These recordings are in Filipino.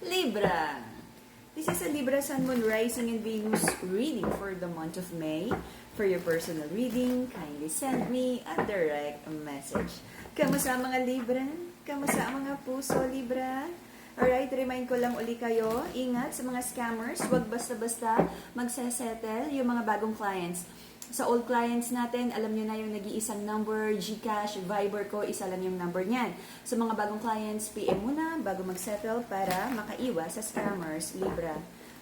Libra. This is a Libra Sun, Moon, Rising, and Venus reading for the month of May. For your personal reading, kindly send me a direct message. Kamusta mga Libra? Kamusta ang mga puso, Libra? Alright, remind ko lang uli kayo, ingat sa mga scammers, huwag basta-basta magsesettle yung mga bagong clients. Sa old clients natin, alam nyo na yung nag-iisang number, GCash, Viber ko, isa lang yung number niyan. Sa mga bagong clients, PM muna bago mag-settle para makaiwas sa scammers. Libra.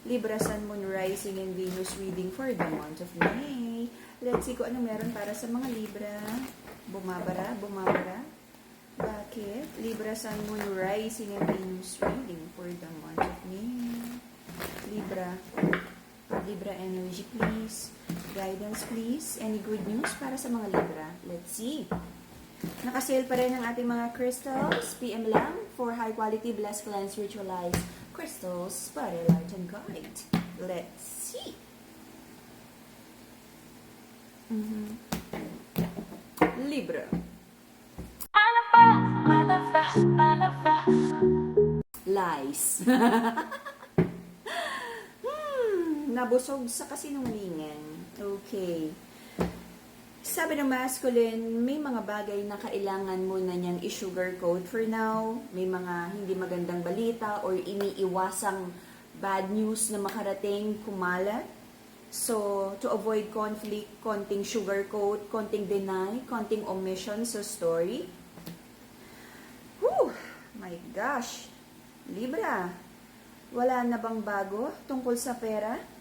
Libra, Sun, Moon, Rising, and Venus reading for the month of May. Let's see kung ano meron para sa mga Libra. Bumabara. Bakit? Libra, Sun, Moon, Rising, and Venus reading for the month of May. Libra energy, please. Guidance, please. Any good news para sa mga Libra? Let's see. Nakasale pa rin ang ating mga crystals. PM lang for high quality, blessed, cleanse, ritualized crystals para light and guide. Let's see. Libra. Lies. Nabusog sa kasinungalingan. Okay. Sabi ng masculine, may mga bagay na kailangan mo na niyang i-sugarcoat for now. May mga hindi magandang balita or iniiwasang bad news na makarating kumalat. So, to avoid conflict, konting sugarcoat, konting deny, konting omission sa story. Whew! My gosh! Libra, wala na bang bago tungkol sa pera?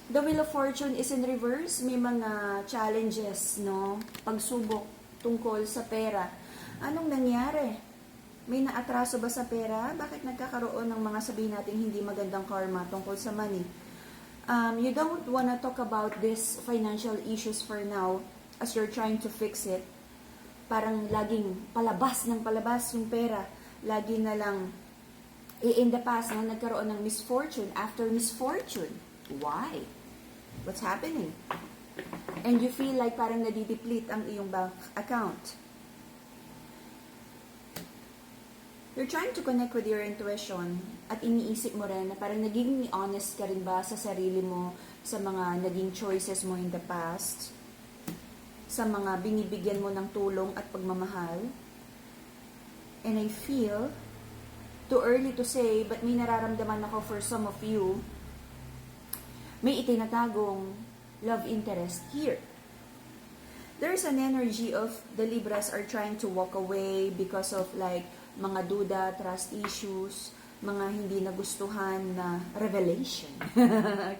The Wheel of Fortune is in reverse. May mga challenges, no? Pagsubok tungkol sa pera. Anong nangyari? May naatraso ba sa pera? Bakit nagkakaroon ng mga sabihin natin hindi magandang karma tungkol sa money? You don't wanna talk about these financial issues for now as you're trying to fix it. Parang laging palabas ng palabas yung pera. Lagi na lang, in the past, na nagkaroon ng misfortune after misfortune. Why? What's happening? And you feel like parang nadideplete ang iyong bank account. You're trying to connect with your intuition at iniisip mo rin na parang naging honest ka rin ba sa sarili mo sa mga naging choices mo in the past, sa mga binibigyan mo ng tulong at pagmamahal. And I feel, too early to say, but may nararamdaman ako for some of you, may itinatagong love interest here. There's an energy of the Libras are trying to walk away because of like mga duda, trust issues, mga hindi nagustuhan na revelation.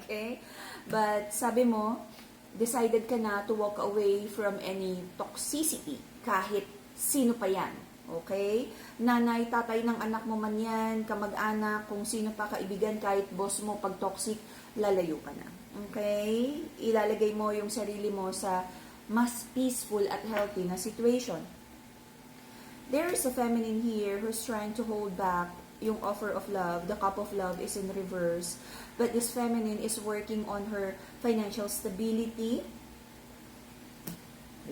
Okay? But sabi mo, decided ka na to walk away from any toxicity, kahit sino pa yan. Okay? Nanay, tatay ng anak mo man yan, kamag-anak, kung sino pa kaibigan, kahit boss mo, pag toxic, lalayo ka na. Okay? Ilalagay mo yung sarili mo sa mas peaceful at healthy na situation. There is a feminine here who's trying to hold back yung offer of love. The cup of love is in reverse. But this feminine is working on her financial stability.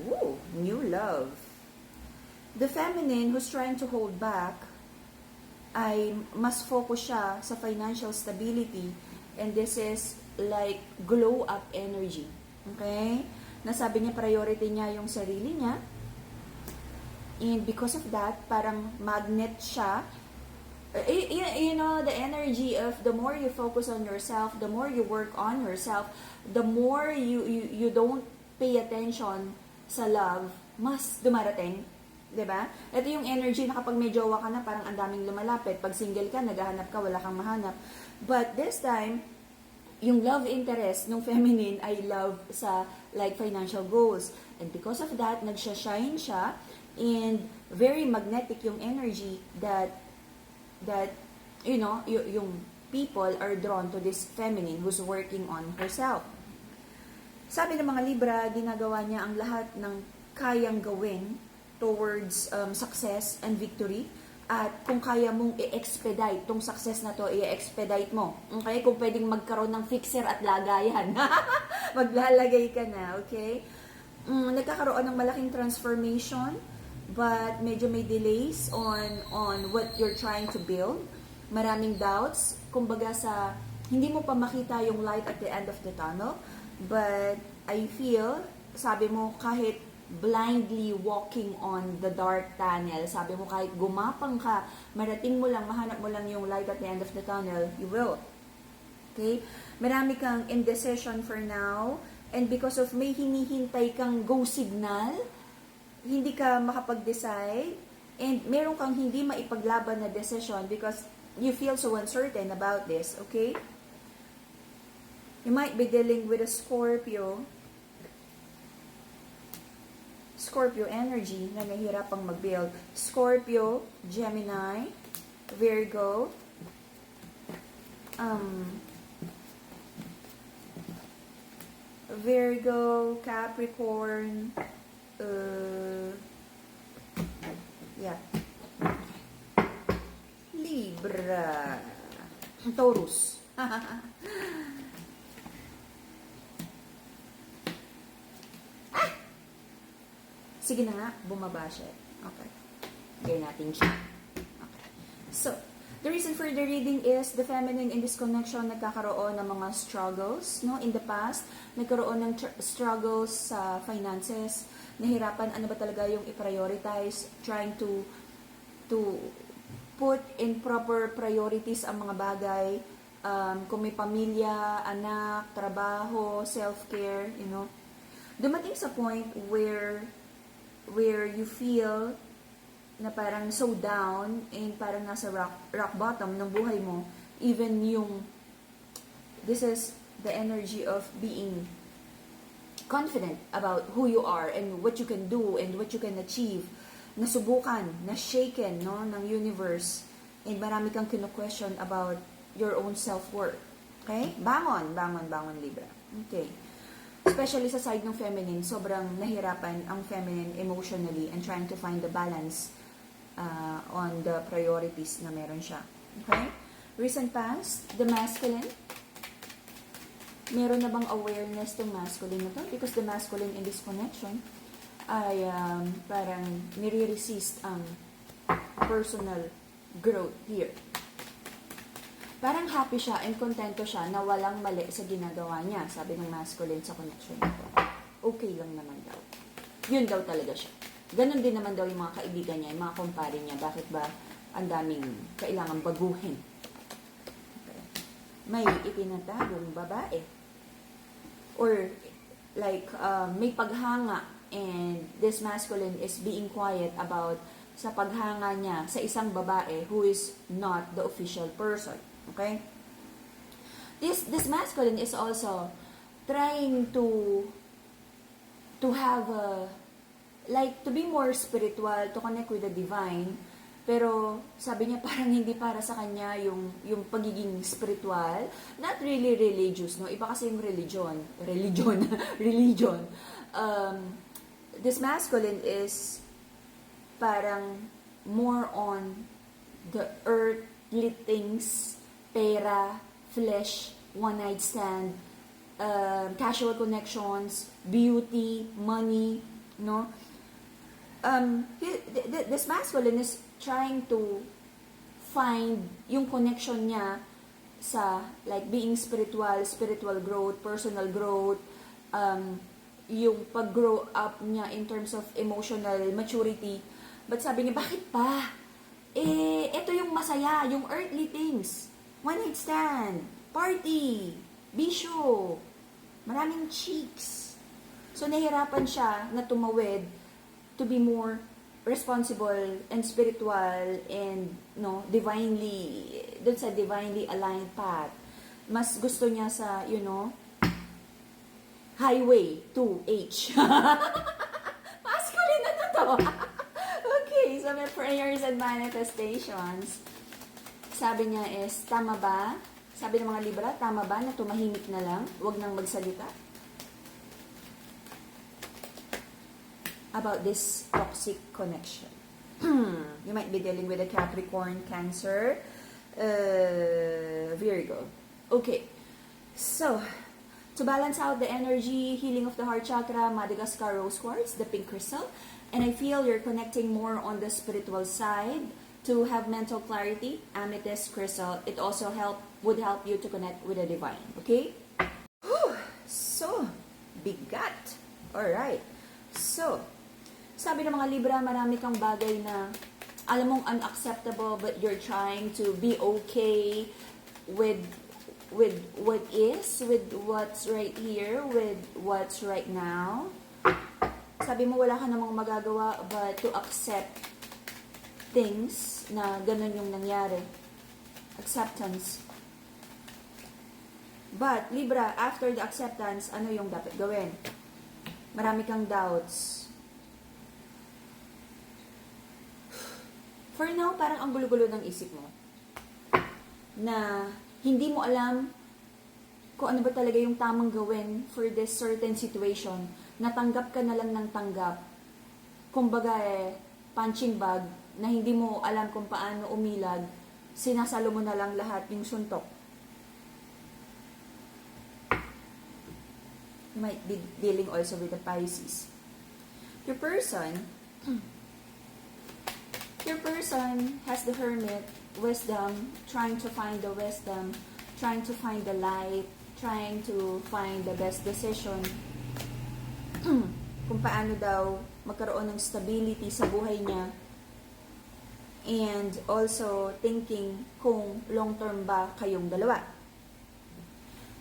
Ooh, new love. The feminine who's trying to hold back ay mas focus siya sa financial stability, and this is like glow up energy. Okay? Nasabi niya priority niya yung sarili niya, and because of that, parang magnet siya. You know, the energy of the more you focus on yourself, the more you work on yourself, the more you don't pay attention sa love, mas dumarating. Diba? Ito yung energy na kapag may jowa ka na, parang ang daming lumalapit. Pag single ka, naghahanap ka, wala kang mahanap. But this time, yung love interest ng feminine ay love sa like financial goals. And because of that, nagsha-shine siya, and very magnetic yung energy that you know, yung people are drawn to this feminine who's working on herself. Sabi ng mga Libra, ginagawa niya ang lahat ng kayang gawin towards success and victory. At kung kaya mong i-expedite tong success na to, i-expedite mo. Okay? Kung pwedeng magkaroon ng fixer at lagayan, maglalagay ka na. Okay? Nagkakaroon ng malaking transformation, but medyo may delays on what you're trying to build. maraming doubts, kumbaga hindi mo pa makita yung light at the end of the tunnel, but I feel, sabi mo, kahit blindly walking on the dark tunnel, sabi mo kahit gumapang ka, marating mo lang, mahanap mo lang yung light at the end of the tunnel, you will. Okay? Marami kang indecision for now, and because of may hinihintay kang go signal, hindi ka makapag-decide, and meron kang hindi maipaglaban na decision because you feel so uncertain about this, okay? You might be dealing with a Scorpio energy na nahihirapang mag-build. Scorpio, Gemini, Virgo, Capricorn, Libra, Taurus. Sige na nga, bumaba siya. Okay. Gawin natin siya. Okay. So, the reason for the reading is the feminine in this connection nagkakaroon ng mga struggles, no? In the past, nagkaroon ng struggles sa finances, nahirapan ano ba talaga yung i-prioritize, trying to put in proper priorities ang mga bagay, kung may pamilya, anak, trabaho, self-care, you know. Dumating sa point where you feel na parang so down and parang nasa rock bottom ng buhay mo, even this is the energy of being confident about who you are and what you can do and what you can achieve, nasubukan, na-shaken, no, ng universe, and marami kang kino-question about your own self-worth. Okay? Bangon, Libra. Okay. Especially sa side ng feminine, sobrang nahirapan ang feminine emotionally and trying to find the balance on the priorities na meron siya. Okay? Recent past, the masculine. Meron na bang awareness ng masculine na to? Because the masculine in this connection ay parang nire-resist ang personal growth here. Parang happy siya and contento siya na walang mali sa ginagawa niya, sabi ng masculine sa connection nito. Okay lang naman daw. Yun daw talaga siya. Ganon din naman daw yung mga kaibigan niya, yung mga kumpare niya. Bakit ba ang daming kailangan baguhin? Okay. May itinatagong babae. Or like may paghanga and this masculine is being quiet about sa paghanga niya sa isang babae who is not the official person. Okay? This masculine is also trying to have to be more spiritual, to connect with the divine, pero sabi niya parang hindi para sa kanya yung pagiging spiritual, not really religious, no? Iba kasi yung religion. This masculine is parang more on the earthly things, pera, flesh, one-night stand, casual connections, beauty, money, no? This masculine is trying to find yung connection niya sa like being spiritual growth, personal growth, yung pag-grow up niya in terms of emotional maturity. But sabi niya, bakit pa? Ito yung masaya, yung earthly things. One night stand, party, bisyo, maraming chicks. So, nahirapan siya na tumawid to be more responsible and spiritual and dun sa divinely aligned path. Mas gusto niya sa, highway to H. Masculine na to. Okay, so may prayers and manifestations. Sabi niya is, tama ba? Sabi ng mga Libra, tama ba na tumahimik na lang? Huwag nang magsalita? About this toxic connection. You might be dealing with a Capricorn, Cancer, Virgo. Okay. So, to balance out the energy, healing of the heart chakra, Madagascar rose quartz, the pink crystal, and I feel you're connecting more on the spiritual side To have mental clarity, amethyst crystal, it also would help you to connect with the divine. Okay? Whew, so, bigat. Alright. So, sabi ng mga Libra, marami kang bagay na alam mong unacceptable but you're trying to be okay with what is, with what's right here, with what's right now. Sabi mo wala ka namang magagawa but to accept things na ganun yung nangyari. Acceptance. But, Libra, after the acceptance, ano yung dapat gawin? Marami kang doubts. For now, parang ang gulo-gulo ng isip mo. Na hindi mo alam kung ano ba talaga yung tamang gawin for this certain situation. Natanggap ka na lang ng tanggap. Kumbaga punching bag na hindi mo alam kung paano umilag, sinasalo mo na lang lahat yung suntok. You might be dealing also with the Pisces. Your person has the Hermit, wisdom, trying to find the wisdom, trying to find the light, trying to find the best decision. Kung paano daw magkaroon ng stability sa buhay niya. And also thinking kung long-term ba kayong dalawa.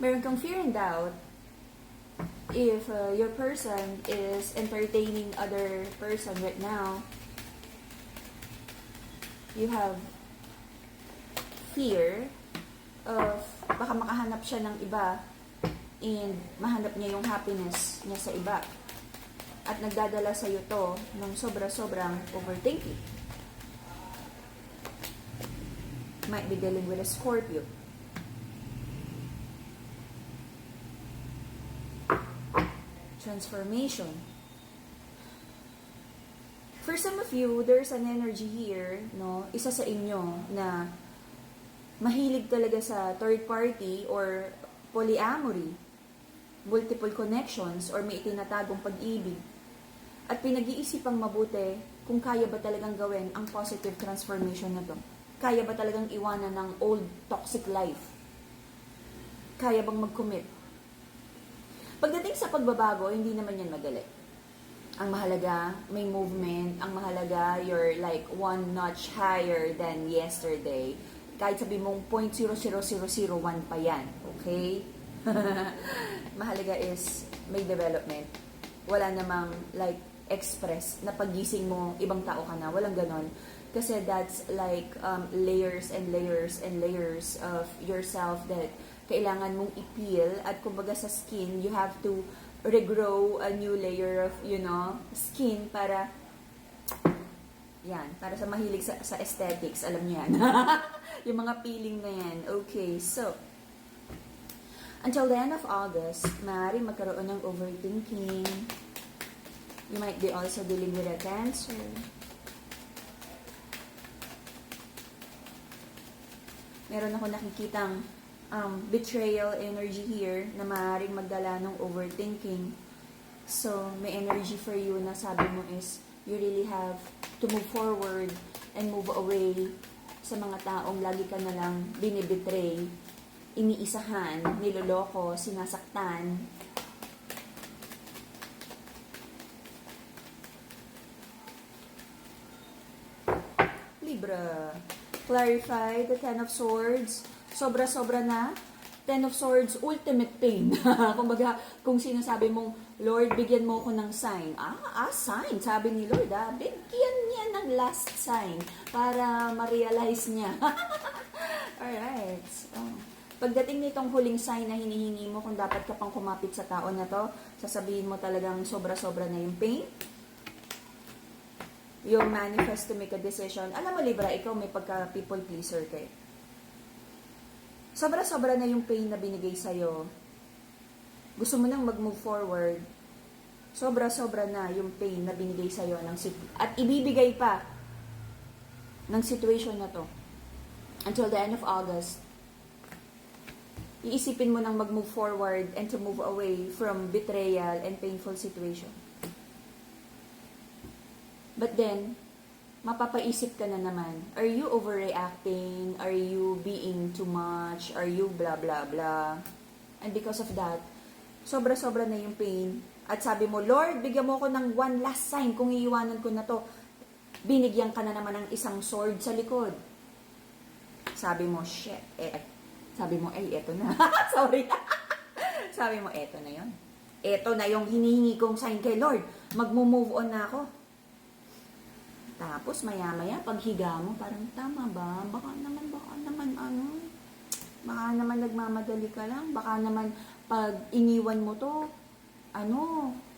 Meron kang fear and doubt if your person is entertaining other person right now. You have fear of baka makahanap siya ng iba and mahanap niya yung happiness niya sa iba. At nagdadala sa iyo to ng sobra-sobrang overthinking. Might be dealing with a Scorpio. Transformation. For some of you, there's an energy here, no? Isa sa inyo na mahilig talaga sa third party or polyamory, multiple connections, or may itinatagong pag-ibig. At pinag-iisipang mabuti kung kaya ba talagang gawin ang positive transformation na to. Kaya ba talagang iwanan ng old toxic life? Kaya bang mag-commit? Pagdating sa pagbabago, hindi naman yan madali. Ang mahalaga, may movement. Ang mahalaga, you're like one notch higher than yesterday. Kahit sabi mong 0.00001 pa yan. Okay? Mahalaga is may development. Wala namang like express na pagising mo, ibang tao ka na. Walang ganon. Kasi that's like layers and layers and layers of yourself that kailangan mong i-peel. At kumbaga sa skin, you have to regrow a new layer of, skin para, yan, para sa mahilig sa aesthetics, alam niyo yan. Yung mga peeling na yan. Okay, so, until the end of August, maaari magkaroon ng overthinking. You might be also dealing with a Cancer. Meron ako nakikitang betrayal energy here na maaaring magdala ng overthinking. So, may energy for you na sabi mo is you really have to move forward and move away sa mga taong lagi ka na lang binibetray, iniisahan, niloloko, sinasaktan. Libra. Clarify the Ten of Swords. Sobra-sobra na. Ten of Swords, ultimate pain. Kumbaga, kung sinasabi mong, Lord, bigyan mo ko ng sign. Sign, sabi ni Lord, bigyan niya ng last sign para ma-realize niya. Alright. So, pagdating nitong huling sign na hinihingi mo kung dapat ka pang kumapit sa tao na to, sasabihin mo talagang sobra-sobra na yung pain. Yung manifest to make a decision. Alam mo, Libra, ikaw may pagka-people pleaser kay. Sobra-sobra na yung pain na binigay sa'yo. Gusto mo nang mag-move forward. Sobra-sobra na yung pain na binigay sa'yo at ibibigay pa ng situation na to. Until the end of August. Iisipin mo nang mag-move forward and to move away from betrayal and painful situation. But then, mapapaisip ka na naman, are you overreacting? Are you being too much? Are you blah blah blah? And because of that, sobra-sobra na yung pain. At sabi mo, Lord, bigyan mo ko ng one last sign kung iiwanan ko na to. Binigyan ka na naman ng isang sword sa likod. Sabi mo, shit. Sabi mo, eto na. Sorry. Sabi mo, eto na yon. Eto na yung hinihingi kong sign kay Lord. Magmo-move on na ako. Tapos, maya-maya, paghiga mo, parang tama ba? Baka naman, baka naman nagmamadali ka lang. Baka naman, pag iniwan mo to,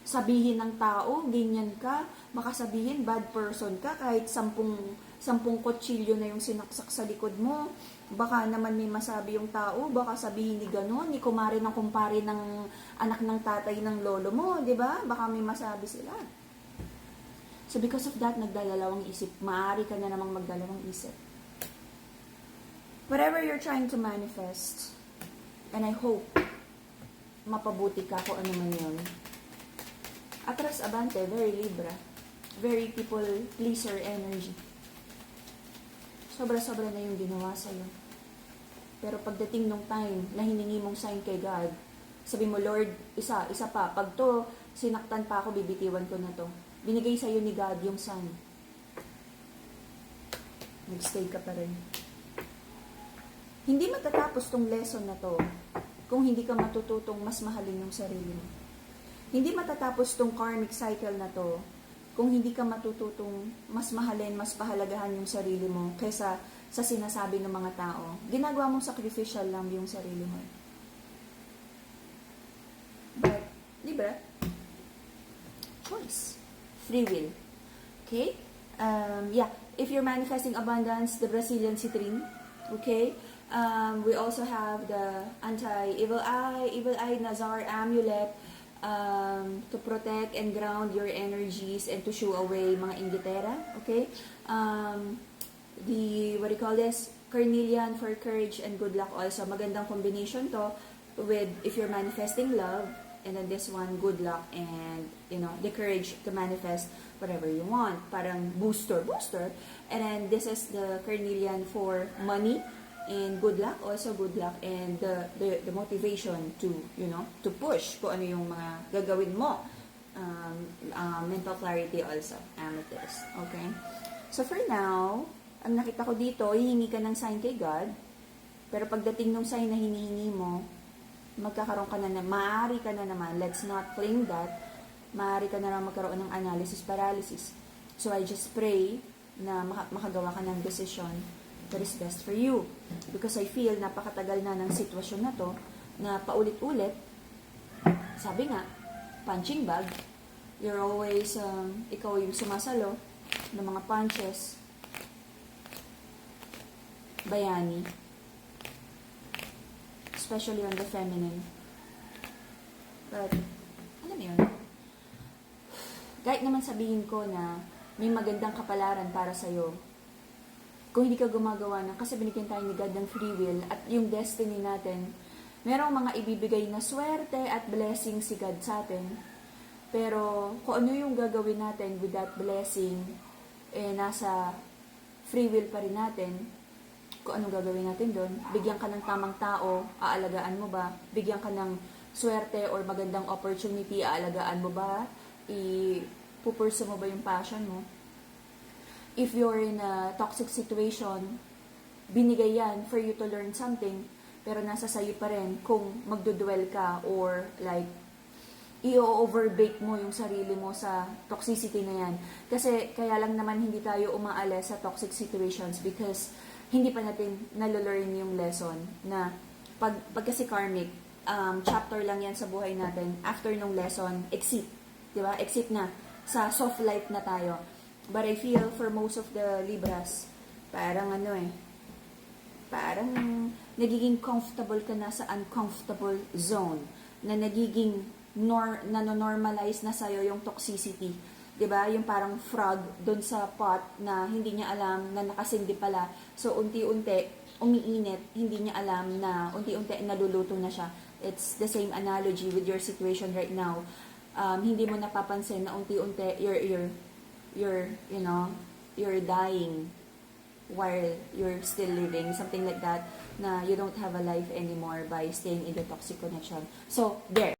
sabihin ng tao, ganyan ka. Baka sabihin, bad person ka, kahit sampung kutsilyo na yung sinaksak sa likod mo. Baka naman may masabi yung tao, baka sabihin ni gano'n, ni kumare ng kumpare ng anak ng tatay ng lolo mo, di ba? Baka may masabi sila. So because of that, nagdalawang isip. Maaari ka na namang magdalawang isip. Whatever you're trying to manifest, and I hope mapabuti ka kung ano man yun. Atras abante, very Libra. Very people pleaser energy. Sobra-sobra na yung ginawa sa'yo. Pero pagdating nung time na hiningi mong sign kay God, sabi mo, Lord, isa pa. Pag to, sinaktan pa ako, bibitiwan ko na to. Binigay sa'yo ni God yung sign. Nag-stay ka pa rin. Hindi matatapos tong lesson na to kung hindi ka matututong mas mahalin yung sarili mo. Hindi matatapos tong karmic cycle na to kung hindi ka matututong mas mahalin, mas pahalagahan yung sarili mo kaysa sa sinasabi ng mga tao. Ginagawa mong sacrificial lang yung sarili mo. But, di ba? Choice. Free will. Okay? If you're manifesting abundance, the Brazilian citrine. Okay? We also have the anti-evil eye Nazar amulet to protect and ground your energies and to shoo away mga inggitera. Okay? What do you call this? Carnelian for courage and good luck also. Magandang combination to with if you're manifesting love. And then this one, good luck and, the courage to manifest whatever you want. Parang booster. And then this is the carnelian for money and good luck. Also good luck and the motivation to, to push kung ano yung mga gagawin mo. Mental clarity also. Amethyst. Okay? So for now, ang nakita ko dito, hihingi ka ng sign kay God. Pero pagdating ng sign na hinihingi mo, magkakaroon ka na maaari ka na naman, let's not claim that, maaari ka na naman magkaroon ng analysis paralysis. So I just pray na makagawa ka ng decision that is best for you. Because I feel napakatagal na ng sitwasyon na to, na paulit-ulit, sabi nga, punching bag, you're always, ikaw yung sumasalo ng mga punches, bayani, especially on the feminine. But, alam mo yun, kahit naman sabihin ko na may magandang kapalaran para sa'yo, kung hindi ka gumagawa ng, kasi binigyan tayo ni God ng free will at yung destiny natin, merong mga ibibigay na swerte at blessing si God sa atin. Pero, kung ano yung gagawin natin with that blessing, nasa free will pa rin natin, kung anong gagawin natin doon, bigyan ka ng tamang tao, aalagaan mo ba? Bigyan ka ng swerte or magandang opportunity, aalagaan mo ba? Ipupurso mo ba yung passion mo? If you're in a toxic situation, binigay yan for you to learn something, pero nasa sayo pa rin kung magdudwell ka or like, i-overbake mo yung sarili mo sa toxicity na yan. Kasi kaya lang naman hindi tayo umaalis sa toxic situations because hindi pa natin nalalearn yung lesson na pag kasi karmic, chapter lang yan sa buhay natin. After nung lesson, exit. Diba? Exit na. Sa soft life na tayo. But I feel for most of the Libras, parang parang nagiging comfortable ka na sa uncomfortable zone. Na nagiging nano-normalize na sa'yo yung toxicity. 'Di ba? Yung parang frog doon sa pot na hindi niya alam na nakasindi pala. So unti-unti umiinit, hindi niya alam na unti-unti naluluto na siya. It's the same analogy with your situation right now. Hindi mo napapansin na unti-unti you're you're dying while you're still living, something like that, na you don't have a life anymore by staying in the toxic connection. So, there.